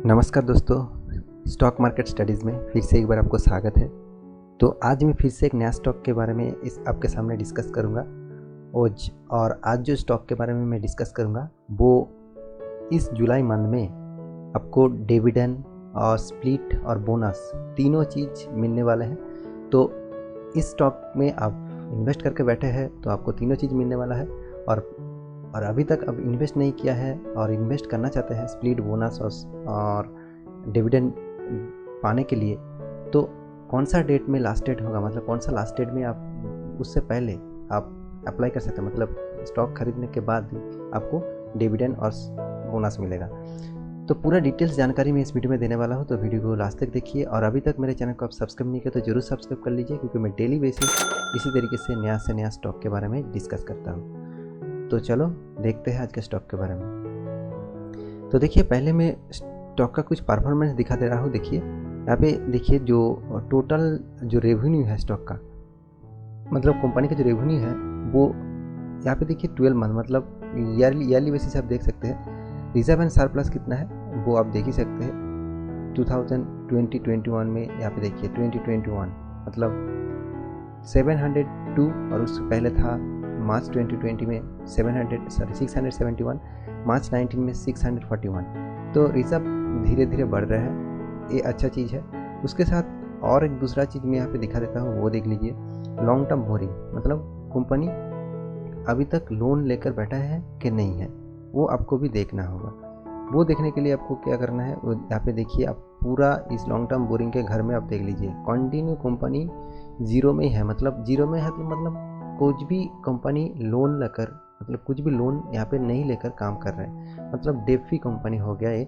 नमस्कार दोस्तों, stock market studies में फिर से एक बार आपको स्वागत है। तो आज मैं फिर से एक नया स्टॉक के बारे में इस आपके सामने डिस्कस करूंगा। और आज जो स्टॉक के बारे में मैं डिस्कस करूंगा वो इस जुलाई मंथ में आपको डिविडेंड और स्प्लिट और बोनस तीनों चीज़ मिलने वाले हैं। तो इस स्टॉक में आप इन्वेस्ट करके बैठे हैं तो आपको तीनों चीज़ मिलने वाला है। और अभी तक अब इन्वेस्ट नहीं किया है और इन्वेस्ट करना चाहते हैं स्प्लिट, बोनस और डिविडेंड पाने के लिए, तो कौन सा डेट में लास्ट डेट होगा, मतलब कौन सा लास्ट डेट में आप उससे पहले आप अप्लाई कर सकते हैं, मतलब स्टॉक खरीदने के बाद भी आपको डिविडेंड और बोनस मिलेगा। तो पूरा डिटेल्स जानकारी मैं इस वीडियो में देने वाला हूँ, तो वीडियो को लास्ट तक देखिए। और अभी तक मेरे चैनल को आप सब्सक्राइब नहीं किया तो जरूर सब्सक्राइब कर लीजिए, क्योंकि मैं डेली बेसिस इसी तरीके से नया स्टॉक के बारे में डिस्कस करता हूँ। तो चलो देखते हैं आज के स्टॉक के बारे में। तो देखिए, पहले मैं स्टॉक का कुछ परफॉर्मेंस दिखा दे रहा हूँ। देखिए यहाँ पे, देखिए जो टोटल जो रेवेन्यू है स्टॉक का, मतलब कंपनी का जो रेवेन्यू है वो यहाँ पे देखिए 12 मंथ, मतलब ईयरली बेसिस आप देख सकते हैं। रिजर्व एंड सरप्लस कितना है वो आप देख ही सकते हैं। 2020-21 में यहाँ पे देखिए 2021 मतलब 702, और उससे पहले था मार्च 2020 में 671, मार्च 19 में 641। तो रिजर्व धीरे धीरे बढ़ रहा है, ये अच्छा चीज़ है। उसके साथ और एक दूसरा चीज़ मैं यहाँ पे दिखा देता हूँ, वो देख लीजिए। लॉन्ग टर्म बोरिंग, मतलब कंपनी अभी तक लोन लेकर बैठा है कि नहीं है, वो आपको भी देखना होगा। वो देखने के लिए आपको क्या करना है, वो यहाँ पे देखिए, आप पूरा इस लॉन्ग टर्म बोरिंग के घर में आप देख लीजिए, कंटिन्यू कंपनी जीरो में ही है। मतलब जीरो में है तो मतलब कुछ भी कंपनी लोन लेकर, मतलब कुछ भी लोन यहाँ पे नहीं लेकर काम कर रहे हैं, मतलब डेट फ्री कंपनी हो गया ये।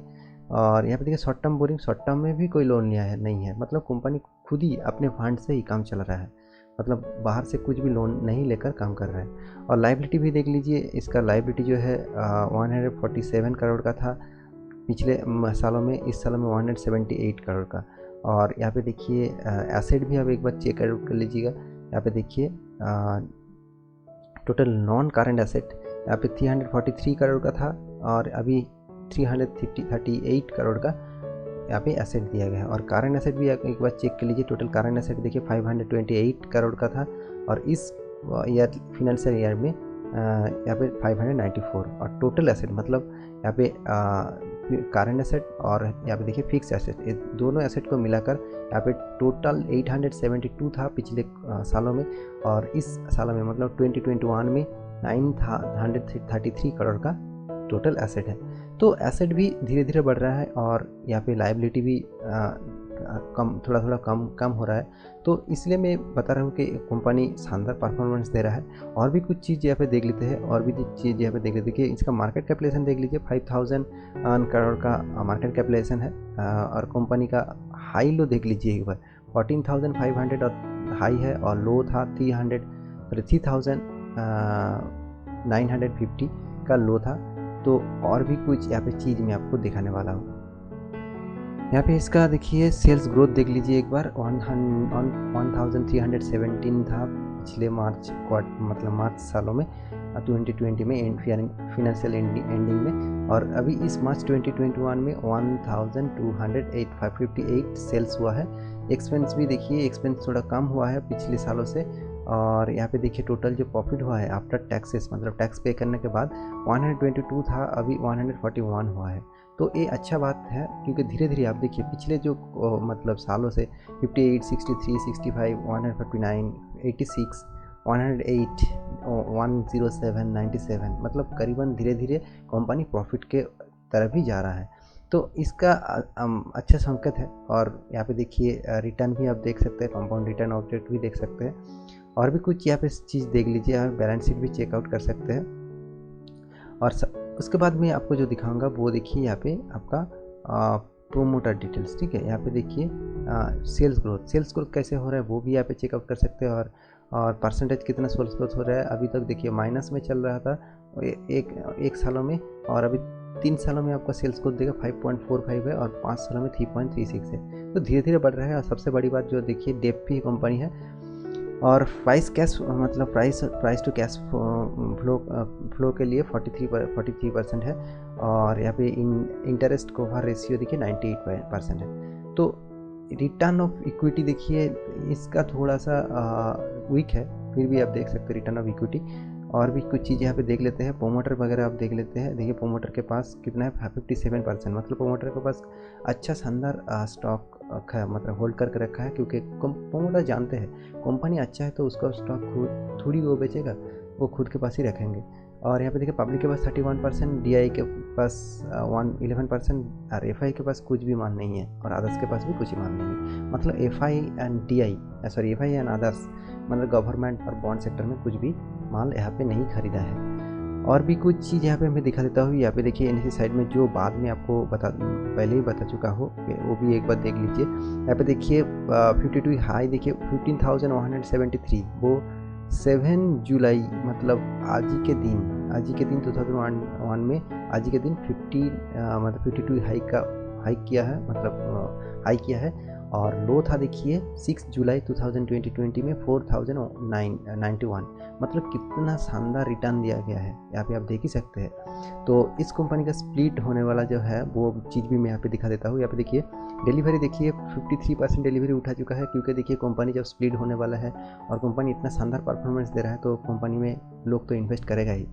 और यहाँ पे देखिए short term borrowing, short term में भी कोई लोन लिया है नहीं है, मतलब कंपनी खुद ही अपने फंड से ही काम चला रहा है, मतलब बाहर से कुछ भी लोन नहीं लेकर काम कर रहा है। और लाइबिलिटी भी देख लीजिए, इसका लाइबिलिटी जो है 147 करोड़ का था पिछले सालों में, इस सालों में 178 करोड़ का। और यहाँ पे देखिए एसेट भी आप एक बार चेक आउट कर लीजिएगा। यहाँ पे देखिए टोटल नॉन करंट एसेट यहाँ पे 343 करोड़ का था, और अभी 338 करोड़ का यहाँ पे एसेट दिया गया है। और करंट एसेट भी एक बार चेक कर लीजिए। टोटल करंट एसेट देखिए 528 करोड़ का था, और इस फिनेंशियल ईयर में यहाँ पे 594। और टोटल एसेट मतलब यहाँ पे करंट एसेट और यहाँ पे देखिए फिक्स एसेट, ये दोनों एसेट को मिलाकर यहाँ पे टोटल 872 था पिछले सालों में, और इस सालों में मतलब 2021 में 933 करोड़ का टोटल एसेट है। तो एसेट भी धीरे धीरे बढ़ रहा है, और यहाँ पे लायबिलिटी भी थोड़ा कम हो रहा है। तो इसलिए मैं बता रहा हूँ कि कंपनी शानदार परफॉर्मेंस दे रहा है। और भी कुछ चीज़ यहाँ पे देख लेते हैं, और भी चीज़ यहाँ पे देख लेते हैं कि इसका मार्केट कैपिटलाइजेशन देख लीजिए, 5000 करोड़ का मार्केट कैपिटलाइजेशन है। और कंपनी का हाई लो देख लीजिए एक बार, 14,500 और हाई है, और लो था 3,950 का लो था। तो और भी कुछ यहाँ पे चीज़ मैं आपको दिखाने वाला हूँ। यहाँ पे इसका देखिए सेल्स ग्रोथ देख लीजिए एक बार, 1317 था पिछले मार्च सालों में 2020 में फिनेंशियल एंडिंग में, और अभी इस मार्च 2021 में 1258 सेल्स हुआ है। एक्सपेंस भी देखिए, एक्सपेंस थोड़ा कम हुआ है पिछले सालों से। और यहाँ पे देखिए टोटल जो प्रॉफिट हुआ है आफ्टर टैक्सेस, मतलब टैक्स पे करने के बाद 122 था, अभी 141 हुआ है। तो ये अच्छा बात है, क्योंकि धीरे धीरे आप देखिए पिछले जो मतलब सालों से 58, 63, 65, 159, 86, 108, 107, 97, मतलब करीबन धीरे धीरे कंपनी प्रॉफिट के तरफ ही जा रहा है। तो इसका अच्छा संकेत है। और यहाँ पे देखिए रिटर्न भी आप देख सकते हैं, कंपाउंड रिटर्न ऑफ डेट भी देख सकते हैं। और भी कुछ यहाँ पे चीज़ देख लीजिए, आप बैलेंस शीट भी चेकआउट कर सकते हैं। और उसके बाद मैं आपको जो दिखाऊंगा वो देखिए यहाँ पे आपका प्रोमोटर डिटेल्स, ठीक है। यहाँ पे देखिए सेल्स ग्रोथ कैसे हो रहा है वो भी यहाँ पे चेकआउट कर सकते हैं। और परसेंटेज कितना सेल्स ग्रोथ हो रहा है, अभी तक देखिए माइनस में चल रहा था एक सालों में, और अभी 3 सालों में आपका सेल्स ग्रोथ देगा 5.45 है, और 5 सालों में 3.36 है। तो धीरे धीरे बढ़ रहा है। और सबसे बड़ी बात जो देखिए डेट फ्री कंपनी है, और प्राइस कैश मतलब प्राइस टू कैश फ्लो के लिए 43% है। और यहाँ पे इंटरेस्ट कवर रेशियो देखिए 98% है। तो रिटर्न ऑफ इक्विटी देखिए इसका थोड़ा सा वीक है, फिर भी आप देख सकते हैं रिटर्न ऑफ इक्विटी। और भी कुछ चीज़ यहाँ पे देख लेते हैं, प्रोमोटर वगैरह आप देख लेते हैं। देखिए प्रोमोटर के पास कितना है 57%, मतलब प्रोमोटर के पास अच्छा शानदार स्टॉक मतलब होल्ड करके रखा है, क्योंकि प्रोमोटर जानते हैं कंपनी अच्छा है तो उसका स्टॉक खुद थोड़ी वो बेचेगा, वो खुद के पास ही रखेंगे। और यहाँ पे देखिए पब्लिक के पास 31%, DI के पास 11% और FI के पास कुछ भी माल नहीं है, और अदर्स के पास भी कुछ ही माल नहीं है। मतलब FI एंड अदर्स मतलब गवर्नमेंट और बॉन्ड सेक्टर में कुछ भी माल यहाँ पे नहीं खरीदा है। और भी कुछ चीज़ यहाँ पे मैं दिखा देता हूँ। यहाँ पे देखिए इनकी साइड में जो बाद में आपको पहले ही बता चुका हो, वो भी एक बार देख लीजिए। यहाँ पे देखिए 52 हाई देखिए 15,173, वो 7 जुलाई मतलब आज ही के दिन 2001 में आज ही के दिन 52 हाई किया है। और लो था देखिए 6 जुलाई 2020 में 4,091, मतलब कितना शानदार रिटर्न दिया गया है, यहाँ पे आप देख ही सकते हैं। तो इस कंपनी का स्प्लिट होने वाला जो है वो चीज़ भी मैं यहाँ पे दिखा देता हूँ। यहाँ पे देखिए डिलीवरी देखिए 53% डिलीवरी उठा चुका है, क्योंकि देखिए कंपनी जब स्प्लिट होने वाला है और कंपनी इतना शानदार परफॉर्मेंस दे रहा है तो कंपनी में लोग तो इन्वेस्ट करेगा ही।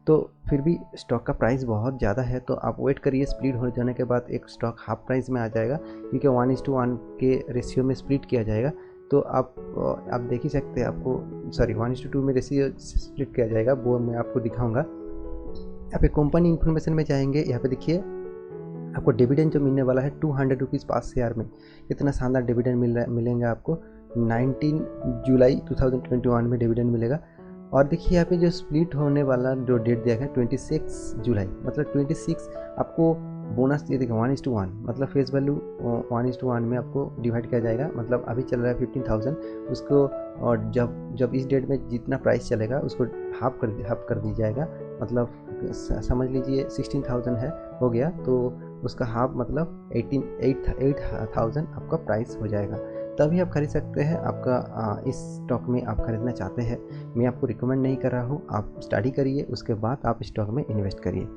तो फिर भी स्टॉक का प्राइस बहुत ज़्यादा है, तो आप वेट करिए, स्प्लिट हो जाने के बाद एक स्टॉक हाफ प्राइस में आ जाएगा, क्योंकि 1:1 के रेशियो में स्प्लिट किया जाएगा। तो आप देख ही सकते हैं, आपको 1:2 में रेशियो स्प्लिट किया जाएगा, वो मैं आपको दिखाऊंगा। यहाँ पे कंपनी इन्फॉर्मेशन में जाएंगे, यहाँ पे देखिए आपको डिविडेंड जो मिलने वाला है 200 रुपीज़ पर शेयर में, कितना शानदार डिविडेंड मिलेगा आपको 19 जुलाई 2021 में डिविडेंड मिलेगा। और देखिए यहाँ पे जो स्प्लिट होने वाला जो डेट दिया गया 26 जुलाई, मतलब 26 आपको बोनस दिए देगा 1:1, मतलब फेस वैल्यू 1:1 में आपको डिवाइड किया जाएगा। मतलब अभी चल रहा है 15,000, उसको और जब इस डेट में जितना प्राइस चलेगा उसको हाफ कर दी जाएगा, मतलब समझ लीजिए 16,000 है हो गया, तो उसका हाफ मतलब 8,000 आपका प्राइस हो जाएगा, तभी आप खरीद सकते हैं। आपका इस स्टॉक में आप खरीदना चाहते हैं, मैं आपको रिकमेंड नहीं कर रहा हूँ, आप स्टडी करिए, उसके बाद आप स्टॉक में इन्वेस्ट करिए।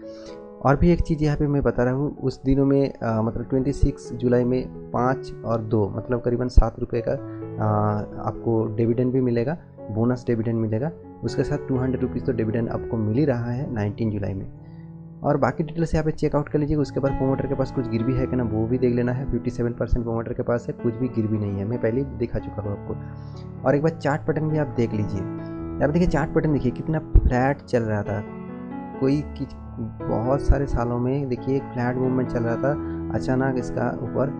और भी एक चीज़ यहाँ पे मैं बता रहा हूँ, उस दिनों में मतलब 26 जुलाई में 5 और 2 मतलब करीबन 7 रुपये का आपको डिविडेंड भी मिलेगा, बोनस डिविडेंड मिलेगा, उसके साथ 200 रुपीज़ तो डिविडेंड आपको मिल ही रहा है 19 जुलाई में। और बाकी डिटेल्स यहाँ पे चेकआउट कर लीजिएगा। उसके बाद प्रोमोटर के पास कुछ गिरवी है कि ना वो भी देख लेना है। 57% प्रोमोटर के पास है, कुछ भी गिरवी नहीं है, मैं पहले ही दिखा चुका हूँ आपको। और एक बार चार्ट पैटर्न भी आप देख लीजिए, यहाँ पे देखिए चार्ट पैटर्न देखिए कितना फ्लैट चल रहा था, बहुत सारे सालों में देखिए एक फ्लैट मूवमेंट चल रहा था। अचानक इसका ऊपर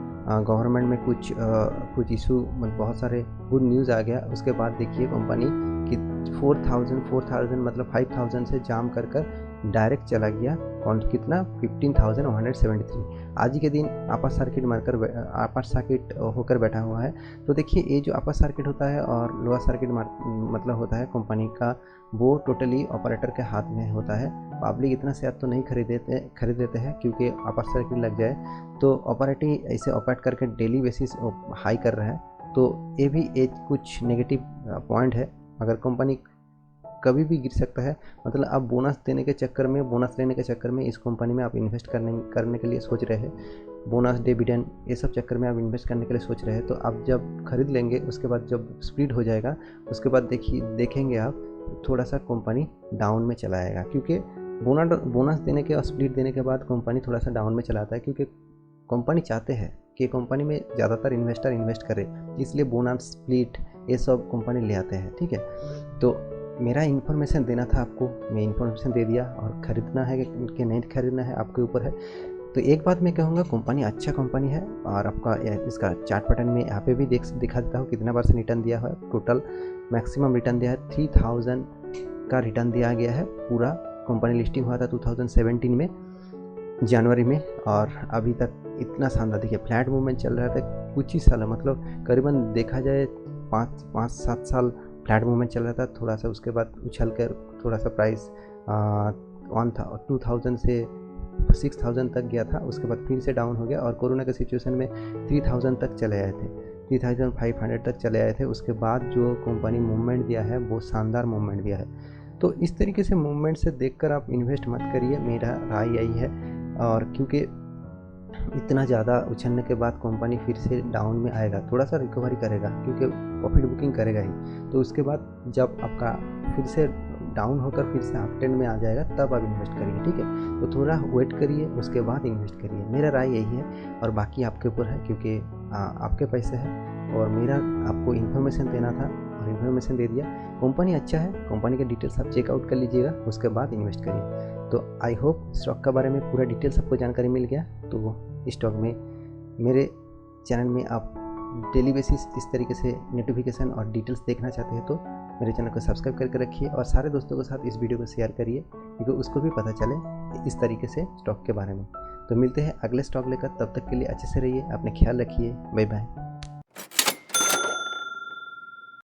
गवर्नमेंट में कुछ इशू मतलब बहुत सारे गुड न्यूज़ आ गया, उसके बाद देखिए कंपनी कि 4,000 मतलब 5,000 से जाम कर डायरेक्ट चला गया कितना 15,173। आज ही के दिन अपर सर्किट होकर बैठा हुआ है। तो देखिए ये जो अपर सर्किट होता है और लोअर सर्किट मतलब होता है कंपनी का, वो टोटली ऑपरेटर के हाथ में होता है। पब्लिक इतना शेयर तो नहीं खरीद लेते हैं, क्योंकि अपर सर्किट लग जाए तो ऑपरेटिंग ऐसे ऑपरेट करके डेली बेसिस हाई कर रहा है, तो ये भी एक कुछ नेगेटिव पॉइंट है। अगर कंपनी कभी भी गिर सकता है, मतलब आप बोनस लेने के चक्कर में इस कंपनी में आप इन्वेस्ट करने के लिए सोच रहे हैं, बोनस डिविडेंड ये सब चक्कर में आप इन्वेस्ट करने के लिए सोच रहे हैं, तो आप जब खरीद लेंगे उसके बाद जब स्प्लिट हो जाएगा उसके बाद देखेंगे आप थोड़ा सा कंपनी डाउन में चला आएगा, क्योंकि बोनस देने के और स्प्लिट देने के बाद कंपनी थोड़ा सा डाउन में चला आता है, क्योंकि कंपनी चाहते हैं कि कंपनी में ज़्यादातर इन्वेस्टर इन्वेस्ट करे, इसलिए बोनस स्प्लिट ये सब कंपनी ले आते हैं। ठीक है, तो मेरा इन्फॉर्मेशन देना था आपको, मैं इन्फॉर्मेशन दे दिया, और ख़रीदना है कि नहीं खरीदना है आपके ऊपर है। तो एक बात मैं कहूँगा, कंपनी अच्छा कंपनी है, और आपका इसका चार्ट पैटर्न में यहाँ पे भी दिखा देता हूँ कितना % रिटर्न दिया है। टोटल मैक्सिमम रिटर्न दिया है 3,000 का रिटर्न दिया गया है। पूरा कंपनी लिस्टिंग हुआ था 2017 में जनवरी में, और अभी तक इतना शानदार देखिए फ्लैट मूवमेंट चल रहा था कुछ ही साल, मतलब करीबन देखा जाए 5-7 साल फ्लैट मूवमेंट चल रहा था। थोड़ा सा उसके बाद उछल कर थोड़ा सा प्राइस 2,000 से 6,000 तक गया था, उसके बाद फिर से डाउन हो गया, और कोरोना के सिचुएशन में 3,000 तक चले आए थे। 3500 तक चले आए थे। उसके बाद जो कंपनी मूवमेंट दिया है वो शानदार मूवमेंट दिया है। तो इस तरीके से मूवमेंट से देखकर आप इन्वेस्ट मत करिए, मेरा राय यही है। और क्योंकि इतना ज़्यादा उछलने के बाद कंपनी फिर से डाउन में आएगा, थोड़ा सा रिकवरी करेगा क्योंकि प्रॉफिट बुकिंग करेगा ही। तो उसके बाद जब आपका फिर से डाउन होकर फिर से अप ट्रेंड में आ जाएगा तब आप इन्वेस्ट करिए, ठीक है। तो थोड़ा वेट करिए, उसके बाद इन्वेस्ट करिए, मेरा राय यही है। और बाकी आपके ऊपर है क्योंकि आपके पैसे हैं और मेरा आपको इन्फॉर्मेशन देना था और इन्फॉर्मेशन दे दिया। कंपनी अच्छा है, कंपनी के डिटेल्स आप चेकआउट कर लीजिएगा, उसके बाद इन्वेस्ट करिए। तो आई होप स्टॉक के बारे में पूरा डिटेल्स आपको जानकारी मिल गया। तो स्टॉक में मेरे चैनल में आप डेली बेसिस इस तरीके से नोटिफिकेशन और डिटेल्स देखना चाहते हैं तो मेरे चैनल को सब्सक्राइब करके रखिए और सारे दोस्तों के साथ इस वीडियो को शेयर करिए क्योंकि उसको भी पता चले इस तरीके से स्टॉक के बारे में। तो मिलते हैं अगले स्टॉक लेकर, तब तक के लिए अच्छे से रहिए, अपने ख्याल रखिए, बाय बाय।